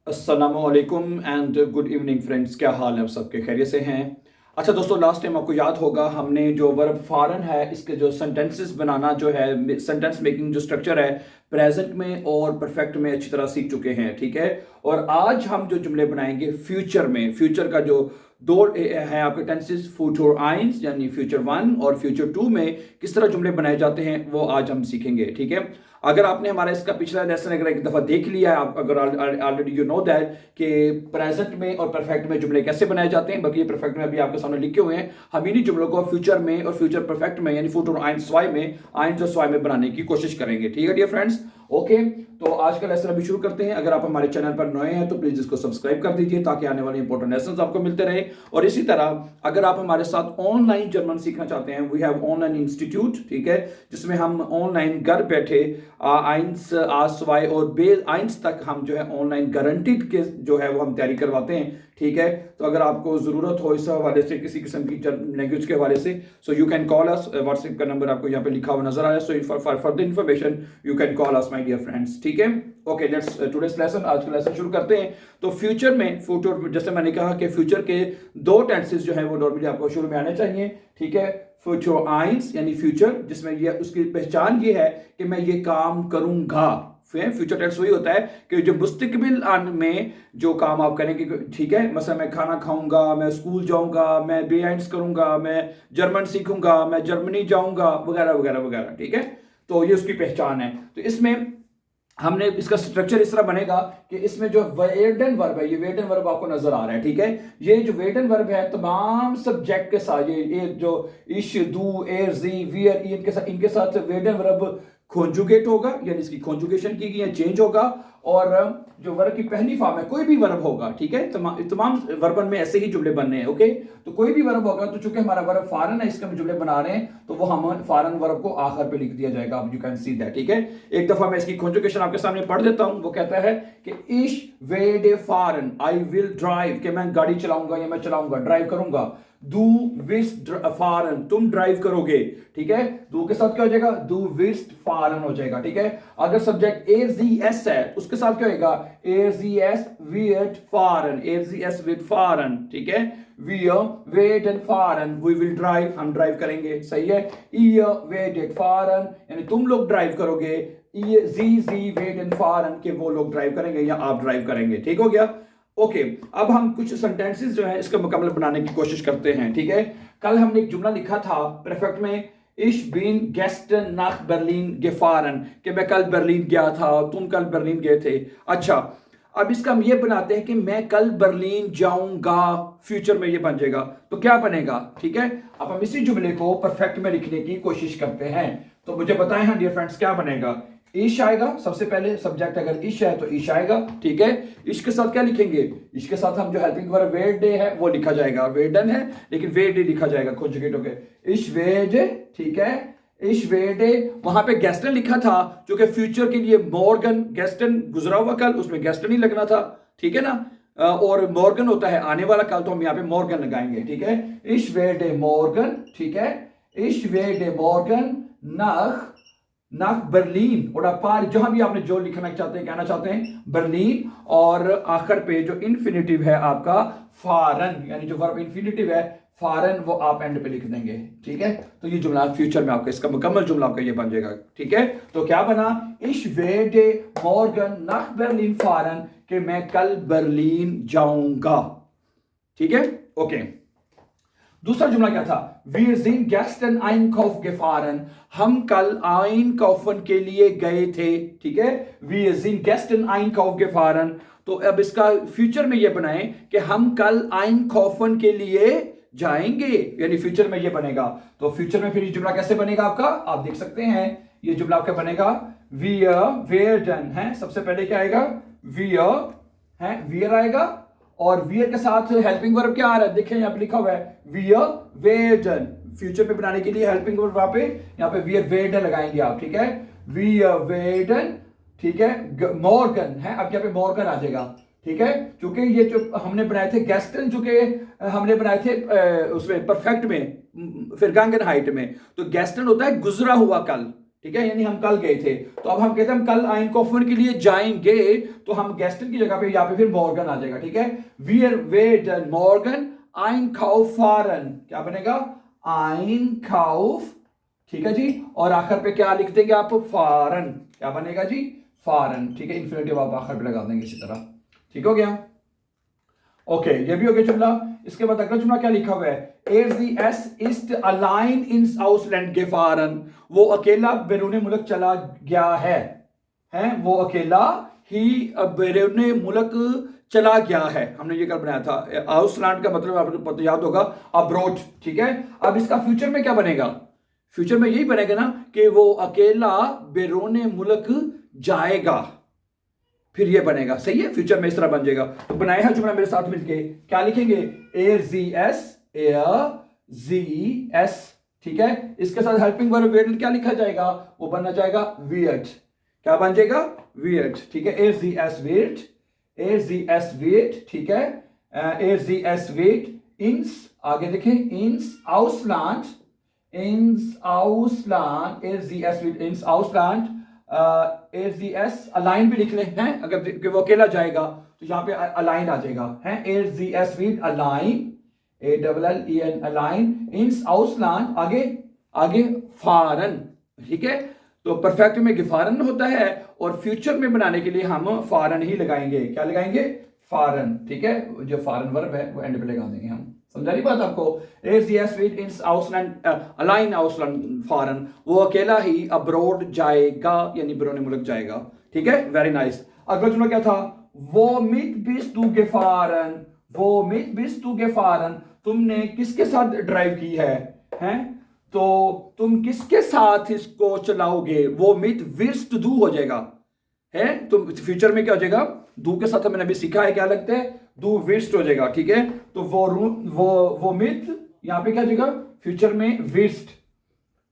अस्सलामुअलैकुम and good evening friends. क्या हाल है, आप सबके खैरियत से हैं? अच्छा दोस्तों, लास्ट टाइम आपको याद होगा हमने जो वर्ब फॉरन है इसके जो सेंटेंसेस बनाना जो है सेंटेंस मेकिंग जो स्ट्रक्चर है प्रेजेंट में और परफेक्ट में अच्छी तरह सीख चुके हैं, ठीक है। और आज हम जो जुमले बनाएंगे फ्यूचर में, फ्यूचर का जो दो है आपके टेंसेस, फ्यूचर आइंस यानी फ्यूचर वन और फ्यूचर टू में किस तरह जुमले बनाए जाते हैं वो आज हम सीखेंगे, ठीक है। अगर आपने हमारा इसका पिछला लेसन अगर एक दफ़ा देख लिया है, आप अगर ऑलरेडी यू नो दैट कि प्रेजेंट में और परफेक्ट में जुमले कैसे बनाए जाते हैं, बल्कि प्रोफेक्ट में अभी आपके सामने लिखे हुए हैं। हम इन्हीं जुमलों को फ्यूचर में और फ्यूचर परफेक्ट में यानी फ्यूचर आइन स्वाई में, आइन और स्वाई में बनाने की कोशिश करेंगे, ठीक है डियर फ्रेंड्स। ओके, तो आज का लेसन अभी शुरू करते हैं। अगर आप हमारे चैनल पर नए हैं तो प्लीज इसको सब्सक्राइब कर दीजिए ताकि आने वाले इंपॉर्टेंट लेसन आपको मिलते रहे। और इसी तरह अगर आप हमारे साथ ऑनलाइन जर्मन सीखना चाहते हैं, वी हैव ऑनलाइन इंस्टीट्यूट, ठीक है, जिसमें हम ऑनलाइन घर बैठे आइंस आसवाई और बे आइंस तक हम जो है ऑनलाइन गारंटीड के जो है वो हम तैयारी करवाते हैं, ठीक है। तो अगर आपको ज़रूरत हो इस हवाले से किसी किस्म की लैंग्वेज के हवाले से, so you can call us. WhatsApp का नंबर आपको यहाँ पे लिखा हुआ नजर आ रहा है, so for further information you can call us my dear friends, ठीक है। ओके, लेट्स टुडेस लेसन, आज का लेसन शुरू करते हैं। तो फ्यूचर में, फ्यूचर जैसे मैंने कहा कि फ्यूचर के दो टेंसेस जो है वो नॉर्मली आपको शुरू में आने चाहिए, ठीक है। फ्यूचर आइंस यानी फ्यूचर जिसमें ये उसकी पहचान ये है कि मैं ये काम करूंगा। फ्यूचर टेंस वही होता है कि जो मुस्तकबिल में जो काम आप करेंगे, ठीक है। मतलब मैं खाना खाऊंगा, मैं स्कूल जाऊंगा, मैं बेआइंस करूंगा, मैं जर्मन सीखूंगा, मैं जर्मनी जाऊंगा, वगैरह वगैरह वगैरह, ठीक है। तो ये उसकी पहचान है। तो इसमें हमने इसका स्ट्रक्चर इस तरह बनेगा कि इसमें जो वेडन वर्ब है, ये वेडन वर्ब आपको नजर आ रहा है, ठीक है। ये जो वेडन वर्ब है तमाम सब्जेक्ट के साथ, ये जो इश दू एर जी वियर इनके साथ वेडन वर्ब कॉन्जुगेट होगा, यानी इसकी कॉन्जुगेशन की गई है, चेंज होगा। और जो वर्ब की पहली फॉर्म है, कोई भी वर्ब होगा, ठीक है, तमाम वर्बन में ऐसे ही जुमले बनने हैं, ओके। तो कोई भी वर्ब होगा, तो चूंकि हमारा वर्ब फॉरन है, इसका हम जुमले बना रहे हैं, तो वो हम फॉरन वर्ब को आखिर पे लिख दिया जाएगा। अब यू कैन सी दैट, ठीक है। एक दफा मैं इसकी कॉन्जुगेशन आपके सामने पढ़ देता हूं। वो कहता है कि इश वेडे फॉरन, आई विल ड्राइव, कि मैं गाड़ी चलाऊंगा या मैं चलाऊंगा, ड्राइव करूंगा। दू विस्ट फॉरन, तुम ड्राइव करोगे, ठीक है। दू के साथ क्या हो जाएगा, दू विस्ट फॉरन हो जाएगा, ठीक है। अगर सब्जेक्ट ए जी एस है उसके साथ क्या होगा, ए जी एस विट फॉरन, ए जी एस विट फॉरन, ठीक है। वी वेट एंड फॉरन, वी विल ड्राइव, हम ड्राइव करेंगे, सही है। ई वेट एंड फॉरन यानी तुम लोग ड्राइव करोगे, ई जी जी वेट एंड फॉरन के वो लोग ड्राइव करेंगे या आप ड्राइव करेंगे, ठीक हो गया। ओके, अब हम कुछ सेंटेंसेस जो है इसका मुकम्मल बनाने की कोशिश करते हैं, ठीक है। कल हमने एक जुमला लिखा था परफेक्ट में, इश बीन गेस्टन नाख बर्लिन गेफारन, कि मैं कल बर्लिन गया था, तुम कल बर्लिन गए थे। अच्छा, अब इसका हम ये बनाते हैं कि मैं कल बर्लिन जाऊंगा, फ्यूचर में ये बन जाएगा। तो क्या बनेगा, ठीक है। अब हम इसी जुमले को परफेक्ट में लिखने की कोशिश करते हैं। तो मुझे बताएं हाँ डियर फ्रेंड्स, क्या बनेगा। ईश आएगा सबसे पहले, सब्जेक्ट अगर इश है तो ईश आएगा, ठीक है। इश के साथ क्या लिखेंगे, इश के साथ हम जो हेल्पिंग वर्ब वेड डे है वो लिखा जाएगा, वेडन है लेकिन वेड डे लिखा जाएगा, कॉन्जुगेट हो गए, इश वेड, ठीक है। इश वेड, वहां पे गेस्टन लिखा था क्योंकि फ्यूचर के लिए मॉर्गन, गेस्टन गुजरा हुआ कल, उसमें गेस्टन ही लगना था, ठीक है ना। और मॉर्गन होता है आने वाला कल, तो हम यहाँ पे मॉर्गन लगाएंगे, ठीक है। इश वेड मॉर्गन, ठीक है। इश वेड मॉर्गन नाख नाक बर्लिन और पार, जहां भी आपने जो लिखना चाहते हैं, कहना चाहते हैं बर्लिन, और आखिर पे जो इन्फिनिटिव है आपका फॉरन, यानी जो वर्ब इन्फिनिटिव है फॉरन, वो आप एंड पे लिख देंगे, ठीक है। तो ये जुमला फ्यूचर में आपका, इसका मुकम्मल जुमला आपका ये बन जाएगा, ठीक है। तो क्या बना, इश वेडे मॉर्गन नाक बर्लिन फॉरन, कि मैं कल बर्लिन जाऊंगा, ठीक है। ओके, दूसरा जुमला क्या था, wir sind gestern einkaufen gefahren, हम कल आइनकाउफन के लिए गए थे, ठीक है। wir sind gestern einkaufen gefahren, तो अब इसका फ्यूचर में ये बनाएं कि हम कल आइनकाउफन के लिए जाएंगे, यानी फ्यूचर में ये बनेगा। तो फ्यूचर में फिर ये जुमला कैसे बनेगा आपका, आप देख सकते हैं। ये जुमला आपका बनेगा wir werden है, सबसे पहले क्या आएगा, wir है, wir आएगा, और वियर के साथ हेल्पिंग वर्ब क्या आ रहा है, देखें यहाँ पे लिखा हुआ है वियर वेडन। फ्यूचर में बनाने के लिए हेल्पिंग वर्ब वहां पे, यहाँ पे वियर वेडन लगाएंगे आप, ठीक है। वियर वेडन, ठीक है। मॉर्गन है, अब यहाँ पे मॉर्गन आ जाएगा, ठीक है। क्योंकि ये जो हमने बनाए थे गेस्टन, जो कि हमने बनाए थे उसमें परफेक्ट में, फिर गांगन हाइट में, तो गेस्टन होता है गुजरा हुआ कल, ठीक है, यानी हम कल गए थे, तो अब हम कहते हैं हम कल आइनकॉफन के लिए जाएंगे, तो हम गेस्टन की जगह पे यहाँ पे फिर मॉर्गन आ जाएगा। ठीक है, wir werden morgen einkaufen, क्या बनेगा, आइनकाउफ। ठीक है जी, और आखिर पे क्या लिख देंगे आप, फारन, क्या बनेगा जी, फारन। ठीक है, इन्फिनेटिव आप आखिर पे लगा देंगे इसी तरह। ठीक हो गया, ओके, ये भी हो गया जुमला। इसके बाद अगला जुमला क्या लिखा हुआ है, S ist allein ins Ausland gefahren, वो अकेला बैरून मुल्क चला गया है, वो अकेला ही बैरून मुल्क चला गया है। हमने ये कल बनाया था, आउसलैंड का मतलब आपको याद होगा अब्रोड। ठीक है, अब इसका फ्यूचर में क्या बनेगा, फ्यूचर में यही बनेगा ना कि वो अकेला बैरून मुल्क जाएगा, फिर ये बनेगा। सही है, फ्यूचर में इस तरह बन जाएगा। तो बनाया है जुमला मेरे साथ मिलके, क्या लिखेंगे, एयर जी एस। ठीक है, इसके साथ हेल्पिंग वर्ब वेट क्या लिखा जाएगा, वो बनना जाएगा वियर्ड। क्या बन जाएगा, वियर्ड। ठीक है, एयर जी एस वेट। ठीक है, एयर जी एस वेट इंस, आगे देखें, इंस आउसलैंड, एयर जी एस वेट इंस आउसलैंड, एस अलाइन भी लिख लें हैं, अगर वो अकेला जाएगा तो यहाँ पे अलाइन आ जाएगा, है S with align, ALLEN align इंस आउसलैंड, आगे फारन। ठीक है, तो परफेक्ट में गिफारन होता है और फ्यूचर में बनाने के लिए हम फारन ही लगाएंगे। क्या लगाएंगे, फारन। ठीक है, जो फारन वर्ब है वो एंड पे लगा देंगे हम। समझा रही बात आपको, अलाइन आउसलैंड फारन, वो अकेला ही अब्रोड जाएगा, यानी बैरून मुल्क जाएगा। ठीक है, वेरी नाइस। अगला जुमला क्या था, womit bist du gefahren, तुमने किसके साथ ड्राइव की है, तो तुम किसके साथ इसको चलाओगे, वो मित विस्ट दू हो जाएगा, है, तो फ्यूचर में क्या हो जाएगा, दू के साथ हमने अभी सीखा है क्या लगता है, दू विस्ट हो जाएगा। ठीक है, तो वो मित यहां पे क्या हो जाएगा, फ्यूचर में विस्ट,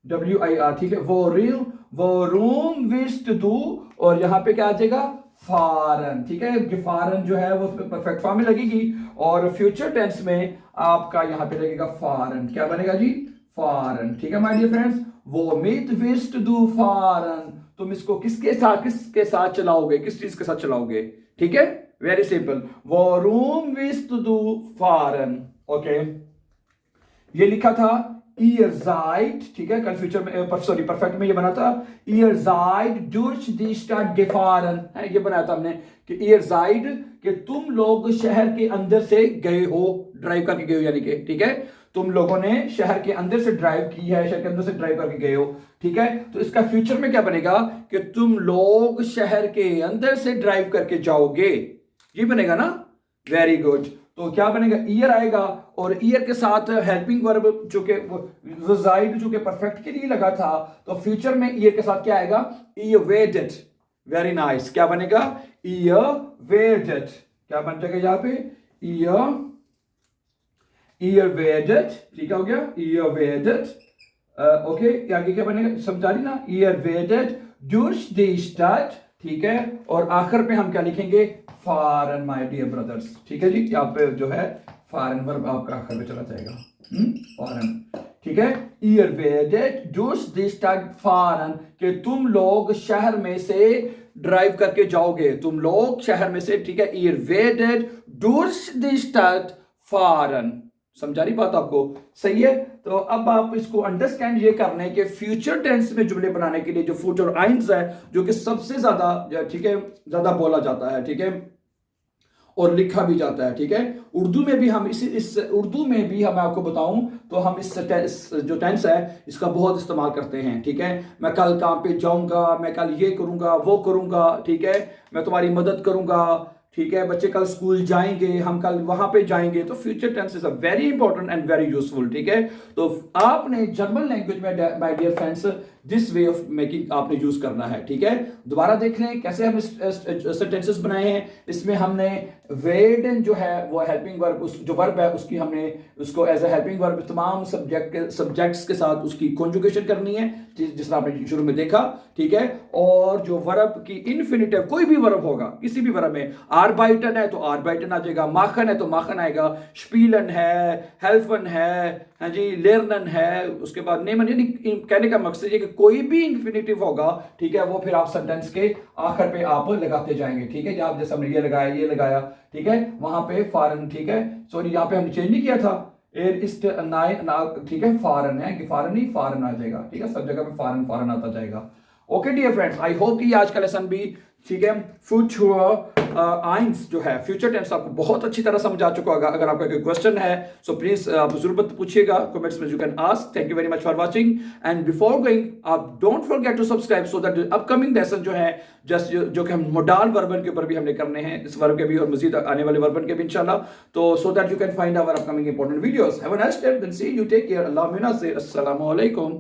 WIR। ठीक है, वो रूम विस्ट दू, और यहां पे क्या आ जाएगा, फारन। ठीक है, फारन जो है वो परफेक्ट फॉर्म में लगेगी और फ्यूचर टेंस में आपका यहां पे लगेगा फारन। क्या बनेगा जी, फारन। ठीक है माय डियर फ्रेंड्स, वो मित विस्ट दू फारन, तुम इसको किसके साथ चलाओगे, किस चीज के साथ चलाओगे। ठीक है, वेरी सिंपल, वो रूम विस्ट दू फारन। ओके, ये लिखा था ihr seid, ठीक है, कल फ्यूचर में सॉरी परफेक्ट में ये बना था ihr seid durch die Stadt gefahren, है, ये बनाया था हमने कि ihr seid, कि तुम लोग शहर के अंदर से गए हो, ड्राइव करके गए हो, यानी कि ठीक है, तुम लोगों ने शहर के अंदर से ड्राइव की है, शहर के अंदर से ड्राइव करके गए हो। ठीक है, तो इसका फ्यूचर में क्या बनेगा कि तुम लोग शहर के अंदर से ड्राइव करके जाओगे, ये बनेगा ना, वेरी गुड। तो क्या बनेगा, ईयर आएगा और ईयर के साथ हेल्पिंग वर्ब जो कि रिजाइड जो कि परफेक्ट के लिए लगा था, तो फ्यूचर में ईयर के साथ क्या आएगा, ईयरवेडेड। वेरी नाइस, क्या बनेगा, ईयरवेडेड। क्या बन जाएगा यहाँ पे, ईयरवेडेड। ठीक हो गया, ईयरवेडेड। ओके, आगे क्या बनेगा, समझा रही ना, ईयरवेडेड durch die Stadt। ठीक है, और आखिर पे हम क्या लिखेंगे, फारन माय डियर ब्रदर्स। ठीक है जी, यहाँ पे जो है फारन वर्ब आपका आखिर में चला जाएगा, फारन। ठीक है, ihr werdet durch die Stadt fahren, कि तुम लोग शहर में से ड्राइव करके जाओगे, तुम लोग शहर में से। ठीक है, ihr werdet durch die Stadt fahren। समझा रही बात आपको, सही है। तो अब आप इसको अंडरस्टैंड ये करना है कि फ्यूचर टेंस में जुमले बनाने के लिए जो फ्यूचर आइंस है, जो कि सबसे ज्यादा, ठीक है, ज्यादा बोला जाता है, ठीक है, और लिखा भी जाता है। ठीक है, उर्दू में भी हम इस उर्दू में भी हम आपको बताऊं तो हम इस जो टेंस है इसका बहुत इस्तेमाल करते हैं। ठीक है, मैं कल काम पे जाऊंगा, मैं कल ये करूंगा, वो करूंगा, ठीक है, मैं तुम्हारी मदद करूंगा, ठीक है, बच्चे कल स्कूल जाएंगे, हम कल वहां पे जाएंगे, तो future tense is a very important and very useful. ठीक है, तो आपने जर्मन लैंग्वेज में my dear friends this way of making आपने यूज करना है। ठीक है, दोबारा देख लें कैसे हम सेंटेंसेस बनाए हैं। इसमें हमने वेडन जो है वो हेल्पिंग वर्ब, उस जो वर्ब है उसकी हमने उसको एज ए हेल्पिंग वर्ब तमाम सब्जेक्ट्स के साथ उसकी कॉन्जुगेशन करनी है, जिस तरह आपने शुरू में देखा। ठीक है, और जो वर्ब की इन्फिनिटिव कोई भी वर्ब होगा, किसी भी वर्ब में आर्बाइटन है तो आर्बाइटन आ जाएगा, माखन है तो माखन आएगा, स्पीलन है, हेल्फन है, हाँ जी, लेरनन है, उसके बाद नेमन। यानी कहने का मकसद ये कि कोई भी इंफिनिटिव होगा, ठीक है, वो फिर आप सेंटेंस के आखिर पे आप लगाते जाएंगे, ठीक है। आप जैसे हमने ये लगाया, ठीक है, वहां पे फॉरन, ठीक है, सॉरी यहाँ पे हमने चेंज नहीं किया था, एयर इस्ट नाइ, ठीक है, फॉरन है कि फॉरन नहीं, फॉरन आ जाएगा, ठीक है, सब जगह पे फॉरन फॉरन आता जाएगा। Okay dear friends, I hope कि आज का लेसन भी, ठीक है, फ्यूचर आइंस जो है फ्यूचर टेंस आपको बहुत अच्छी तरह समझ आ चुका होगा। अगर आपका कोई क्वेश्चन है सो प्लीज आप जरूर पूछिएगा कमेंट्स में, you can ask. Thank you very much for watching and before going आप don't forget to subscribe so that upcoming lesson जो है जस्ट जो कि हम मोडाल वर्बन के ऊपर भी हमने करने हैं, इस वर्ब के भी और मजीद आने वाले वर्बन के भी इंशाल्लाह, तो so that you can find our upcoming important videos. Have a nice day, then see you, take care, अल्लाह मिना से, अस्सलाम वालेकुम।